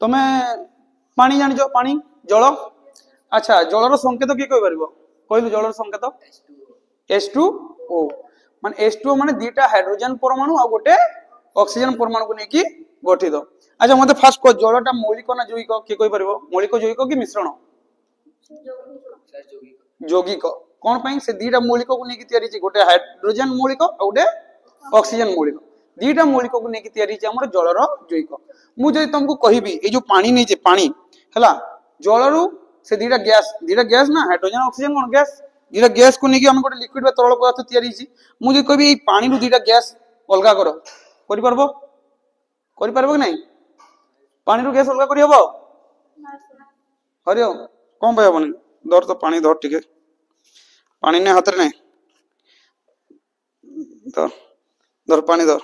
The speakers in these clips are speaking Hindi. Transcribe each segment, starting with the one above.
तमे पानी जानिछ पानी जल अच्छा जलर संकेत किए कहि परबो कहलु जलर संकेत H2O माने H2O माने दुईटा हाइड्रोजन परमाणु आ गोटे ऑक्सीजन परमाणु को नेकी गठित। अच्छा मते फास्ट को जलटा मौलिक ना जैविक किए कहि परबो मौलिक जैविक कि मिश्रण यौगिक कोन पई से दुईटा मौलिक को नेकी तयारी छि गोटे हाइड्रोजन मौलिक आ गोटे ऑक्सीजन मौलिक दुईटा मौलिक को नेकी तयारी छि हमर जलर जैविक। मु जे तुमको कहिबी ए जो पानी नै जे पानी हला जलरू से दुईटा गैस ना हाइड्रोजन ऑक्सीजन कोन गैस दुईटा गैस को नेकी हम गोटे लिक्विड बा तरल पदार्थ तयारी छि। मु जे कहबी ए पानी रु दुईटा गैस अलगा करो करि परबो कि नहीं पानी रु गैस अलगा करि हबो हरिओ कोन भाई हबनी दर तो पानी धर टिके पानी ने हाथ रे नै धर धर पानी धर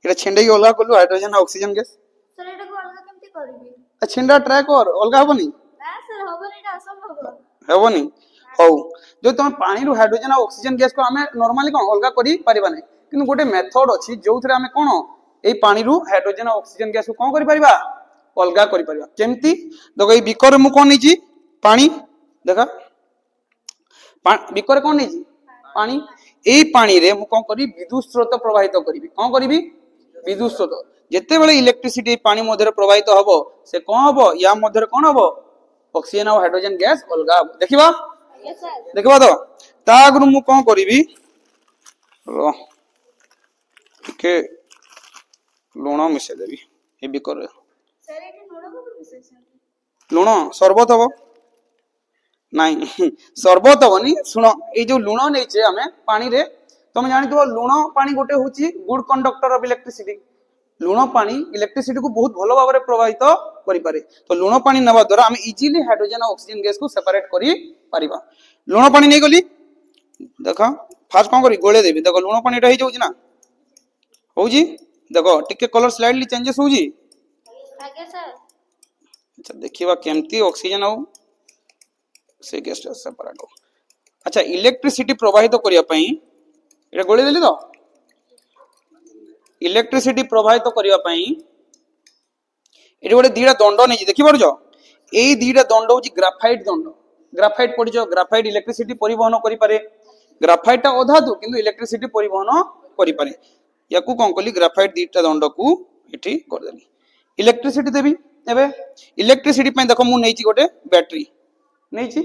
एटा छेंडे की अलगा करलु हाइड्रोजन ऑक्सीजन गैस सर एटा को अलगा केमति करबी आ छेंडा ट्राई कर अलगा हबनी ना सर हबनी एटा असंभव हबनी हौ जो तुम पानी रु हाइड्रोजन और ऑक्सीजन गैस को हमें नॉर्मली कोन अलगा करि परिबा नै किंतु गोटे मेथड अछि जोथरे हमें कोन ए पानी रु हाइड्रोजन और ऑक्सीजन गैस को कोन करि परिबा अलगा करि परिबा केमती देखो ए बिकर मु कोन निजी पानी देखा बिकर कोन निजी पानी ए पानी रे मु कोन करी विद्युत स्रोत प्रवाहित करिवि कोन करिवि विद्युत स्रोत जेते बेले इलेक्ट्रिसिटी पानी मध्य प्रवाहित हबो से कोन हबो या मध्य कोन हबो ऑक्सीजन और हाइड्रोजन गैस अलगा हबो देखिबा यस सर देखिबा तो ता अगर मु कोन करिवि रो के लुण मिसे देबी ए बिकर सर एटा नोडो को विशेषण लुण शरबत हबो नहीं शरबत हबनी सुनो ए जो लुण नैचे हमें पानी रे तुम जानि तो लुण पानी गोटे होची गुड कंडक्टर ऑफ इलेक्ट्रिसिटी लुण पानी इलेक्ट्रिसिटी को बहुत भलो भाबरे प्रवाहित करि पारे तो लुण पानी नबा द्वारा हम इजीली हाइड्रोजन और ऑक्सीजन गैस को सेपरेट करि परिबा लुण पानी नै गली देखा फास्ट कोन करी गोळे देबी देखो लुण पानी रे जाउची ना होउची देखो टिके कलर स्लाइडली चेंजेस होउची आगे सर अच्छा देखिबा केमती ऑक्सीजन आउ से गैस सेपरेट हो अच्छा इलेक्ट्रिसिटी प्रवाहित करिया पई एटा गोळे देली तो इलेक्ट्रिसिटी प्रवाहित करिया पई एटी गोटे दीटा दंड नै देखि परजो एई दीटा दंड होची ग्राफाइट पडिजो ग्राफाइट इलेक्ट्रिसिटी परिवहन करि पारे ग्राफाइट ता अधातु किंतु इलेक्ट्रिसिटी परिवहन करि पारे याकू कोन कली ग्राफाइट दीटा दंड को एठी कर देली इलेक्ट्रिसिटी देबी एबे इलेक्ट्रिसिटी पई देखो मु नैची गोटे बैटरी नैची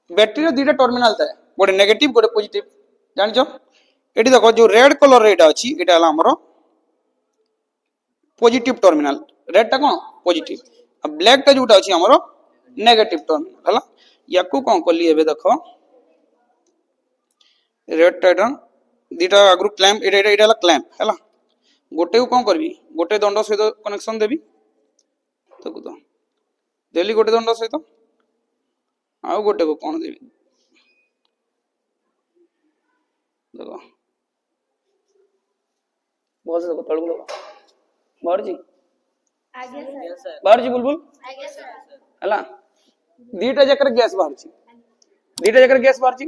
बैटरी रो दीटा टर्मिनल थाए गोटे नेगेटिव गोटे पॉजिटिव जानिछो एठी देखो जो रेड कलर रे एटा अछि एटा हला हमरो पॉजिटिव टर्मिनल रेड टा कोन पॉजिटिव आ ब्लैक टा जोटा अछि हमरो नेगेटिव टर्मिनल हला याकू कोन कली एबे देखो रेड टा दीटा अग्रु क्लैंप एटा हला क्लैंप हला गोटे को कोन करबी गोटे दंड सहित कनेक्शन देबी देखो तो देली गोटे दंड सहित आ गोटे को कोन देबी देखो बहुत से देखो तळगु लगा बाहर जी आगे सर बाहर जी बुलबुल आगे सर हला दीटा जकर गैस बाहर छी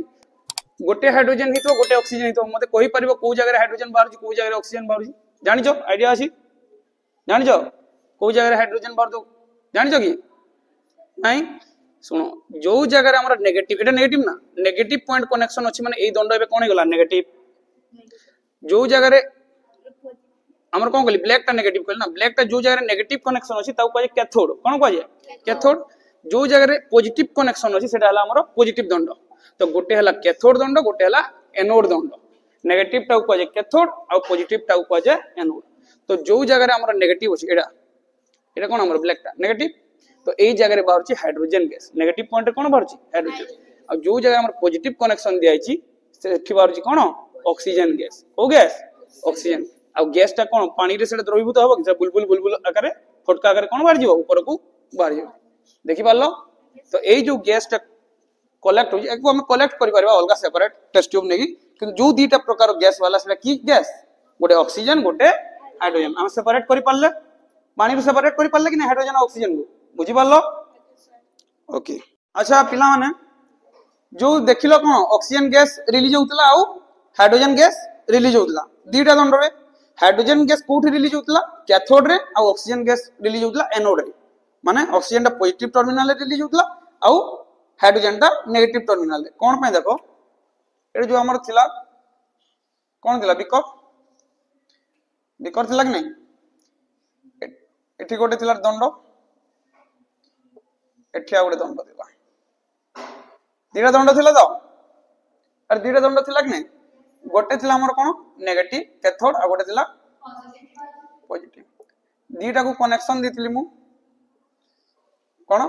गोटे हाइड्रोजन हितो गोटे ऑक्सीजन हितो मते कहि परिबो को जगह हाइड्रोजन बाहर छी को जगह ऑक्सीजन बाहर छी जानिछो आईडिया अछि जानिछो को जगह हाइड्रोजन बाहर तो जानिछो कि नहीं सुनो जो जगह हमर नेगेटिव एटा नेगेटिव ना नेगेटिव पॉइंट कनेक्शन अछि माने एई दंड एबे कोन हे गला नेगेटिव जो जगह रे हमर कोन कहली ब्लैक टा नेगेटिव कहली ना ब्लैक टा जो जगह रे नेगेटिव कनेक्शन अछि ताऊ कहै कैथोड कोन कहै कैथोड जो जगह रे पॉजिटिव कनेक्शन अछि सेटा हला हमर पॉजिटिव दंड तो गोटे हला कैथोड दंड गोटे हला एनोड दंड नेगेटिव टा कहै कैथोड आ पॉजिटिव टा कहै एनोड तो जो जगह रे हमर नेगेटिव अछि एटा एटा कोन हमर ब्लैक टा नेगेटिव तो एई जगह रे बाहर छी हाइड्रोजन गैस नेगेटिव पॉइंट कोन बाहर छी हाइड्रोजन आ जो जगह हमर पॉजिटिव कनेक्शन दिया छी सेठी बाहर छी कोन ऑक्सीजन गैस ओ गैस ऑक्सीजन आ गैस टा कोन पानी रे सेटा द्रवीभूत होबो कि बुलबुल बुलबुल आकार फटका आकार कोन बाहर जीवो ऊपर को बाहर जीवो देखि पारलो तो एई जो गैस टा कलेक्ट हो एको हम कलेक्ट करि परबा अलगा सेपरेट टेस्ट ट्यूब नेगी कि जो दीटा प्रकार गैस वाला सेटा की गैस गोटे ऑक्सीजन गोटे हाइड्रोजन हम सेपरेट करि पारले पानी रो सेपरेट करि पारले कि हाइड्रोजन और ऑक्सीजन को बुझी पारलो ओके अच्छा पिला माने जो देखिलो कोन ऑक्सीजन गैस रिलीज होतला आ हाइड्रोजन गैस रिलीज होतला दीटा दंड रे हाइड्रोजन गैस कोठी रिलीज होतला कैथोड रे आ ऑक्सीजन गैस रिलीज होतला एनोड रे माने ऑक्सीजन टा पॉजिटिव टर्मिनल रिलीज होतला आउ हाइड्रोजन टा नेगेटिव टर्मिनल कोन पे देखो ए जो हमर थिला कोन थिला बिकर थिला कि नहीं एठी गोटे थिला दंड एठी आ गोटे दंड थिला दीटा दंड थिला तो अरे दीटा दंड थिला कि नहीं गोटे थिला हमर कोन नेगेटिव कैथोड आ गोटे थिला पॉजिटिव दीटा को कनेक्शन देतिली मु कोन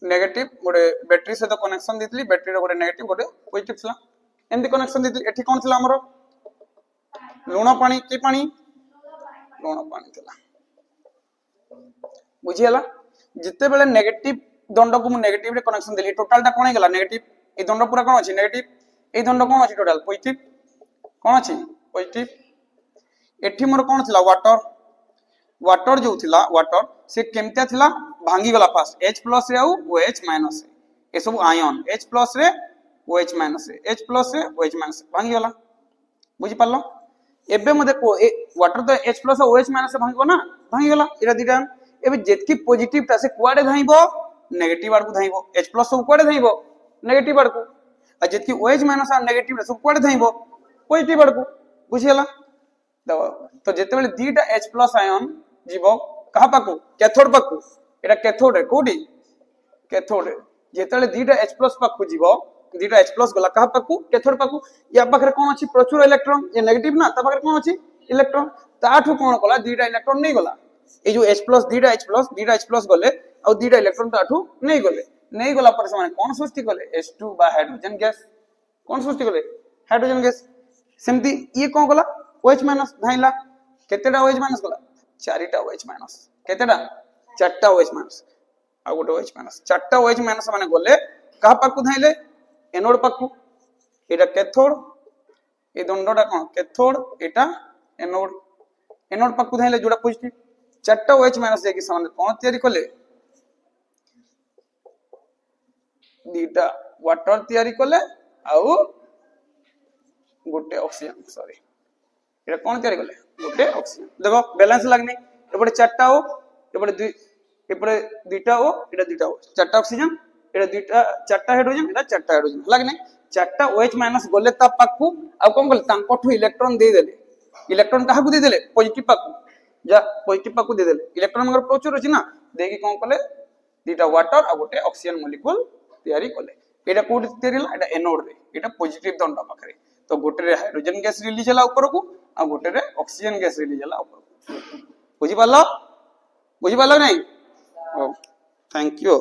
नेगेटिव गोटे बैटरी से तो कनेक्शन देतिली बैटरी रो गोटे नेगेटिव गोटे पॉजिटिव थिला एमदी कनेक्शन देतिली एठी कोन थिला हमर लूण पानी की पानी लूण पानी थिला बुझियला जिते बेले नेगेटिव दंड को मु नेगेटिव रे कनेक्शन देली टोटल टा कोन गेला नेगेटिव ए दंड पूरा कोन अछि नेगेटिव ए दंड कोन अछि टोटल पॉजिटिव कोन अछि पॉजिटिव एठी मोर कोन थिला वाटर जो थिला वाटर से केमतिया थिला भांगी गला फास्ट H+ रे आउ OH- रे ए सब आयन H+ रे OH- रे H+ रे OH- भांगी गला बुझि पालो एबे म देखो ए वाटर तो H+ और OH- से भांगो ना भांगी गला एरा दिटा एबे जेतकी पॉजिटिव ता से कुआडे धाइबो नेगेटिव आड़ को धाइबो H+ सब कुआडे धाइबो नेगेटिव आड़ को आ जेतकी OH- आ नेगेटिव सब कुआडे धाइबो पॉजिटिव आड़ को बुझियला तो जेते बेले दीटा H+ आयन जीवो कहा पाकू कैथोड पाकू एटा कैथोड है कोडी कैथोड जेते बेले दीटा H+ पाकू जीवो दीटा H+ गला कहा पाकू कैथोड पाकू या पाखरे कोन अछि प्रचुर इलेक्ट्रॉन ये नेगेटिव ना ता पाखरे कोन अछि इलेक्ट्रॉन ताठू कोन कला दीटा इलेक्ट्रॉन नहीं गला ए जो H+ दीटा H+ गले और दीटा इलेक्ट्रॉन ताठू नहीं गला पर से माने कोन सृष्टि गले H2 बा हाइड्रोजन गैस कोन सृष्टि गले हाइड्रोजन गैस सेमती ये कोन गला OH- धाइला केतेटा OH- गला चारिटा OH- केतेटा चारटा OH- आ गोटे OH- चारटा OH- माने गले कहा पाकू धाइले एनोड पाकू एटा कैथोड ए दंडटा कोन कैथोड एटा एनोड पाकू धाइले जोड़ा पॉजिटिव चारटा OH- जे कि समान कोन तयारी करले दीटा वाटर तयारी करले आउ गोटे ऑक्सीजन सॉरी एटा कोन तयारी करले गोटे ऑक्सीजन देखो बैलेंस लागनी एपटे चारटा ओ एपटे दुईटा ओ एटा दुईटा ओ चारटा ऑक्सीजन एटा दुईटा चारटा हाइड्रोजन एटा चारटा हाइड्रोजन लागनी चारटा OH- गले ता पाकू आ कोन गले तांकोठू इलेक्ट्रॉन दे देले इलेक्ट्रॉन काहा को दे देले पॉजिटिव पाकू जा पॉजिटिव पाकू दे देले इलेक्ट्रॉन मगर प्रचुर अछि ना देकी कोन कले दीटा वाटर आ गोटे ऑक्सीजन मॉलिक्यूल तयारी कले एटा कोड तयारी ला एटा एनोड रे एटा पॉजिटिव दंड पाखरे तो गोटे रे हाइड्रोजन गैस रिलीज होला ऊपर को आ गोटे रे ऑक्सीजन गैस रिलीज होला ऊपर को बुझि पालो नहीं ओ थैंक यू